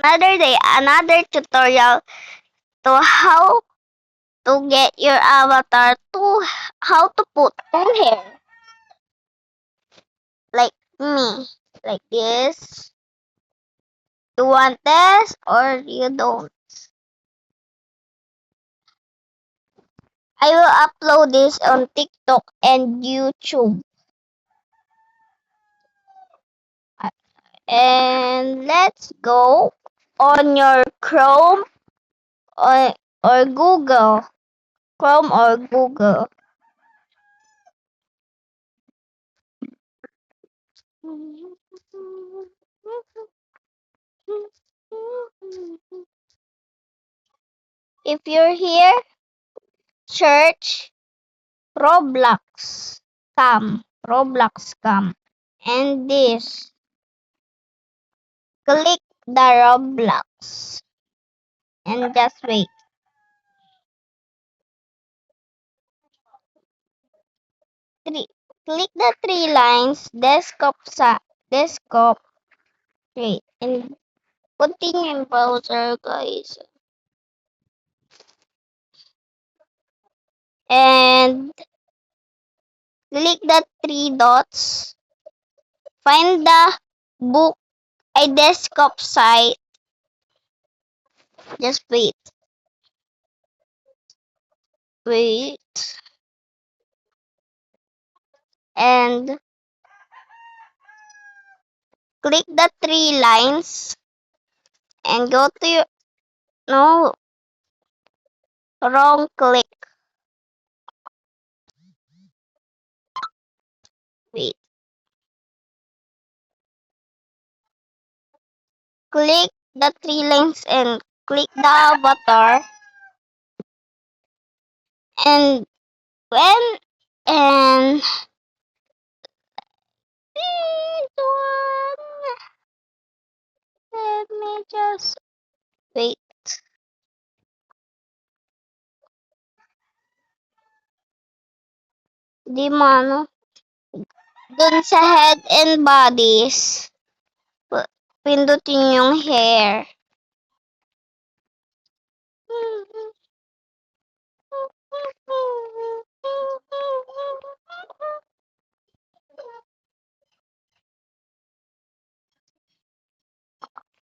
another day, another tutorial to how to get your avatar to how to put two hair. Like me. Like this. You want this or you don't? I will upload this on TikTok and YouTube. And let's go on your Chrome or Google. Chrome or Google. If you're here, search Roblox cam. And this, click the Roblox. And just wait. Click the three lines, desktop, wait, and continue in browser, guys. And click the three dots. Find the book a desktop site. Just wait. Wait. And click the three lines and go to your no wrong click. Wait. Click the three lines and click the avatar. And when and this one, let me just wait. Di mano. Dun sa head and bodies, pindutin yung hair.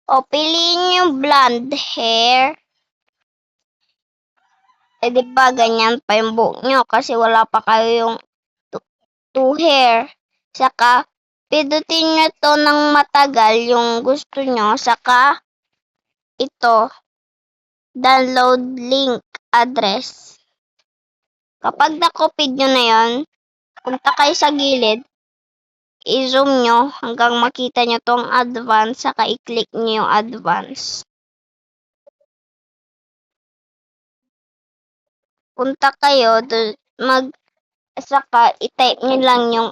O, piliin yung blonde hair. Eh, di ba ganyan pa yung buhok nyo kasi wala pa kayo yung two hair. Saka, pindutin nyo to ng matagal yung gusto nyo. Saka, ito, download link address. Kapag nakopid nyo na yon, punta kayo sa gilid, i-zoom nyo hanggang makita nyo tong advance, saka i-click nyo yung advance. Punta kayo, saka i-type nyo lang yung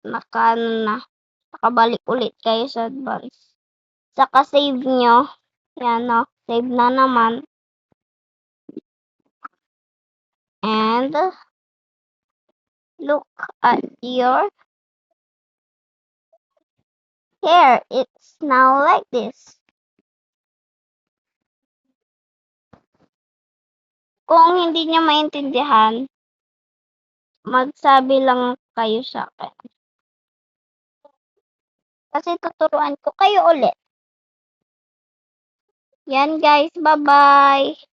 nakabalik ulit kayo sa advance. Saka save nyo, yan save na naman. And, look at your hair. It's now like this. Kung hindi nyo maintindihan, magsabi lang kayo sa akin. Kasi tuturuan ko kayo ulit. Yan guys, bye-bye!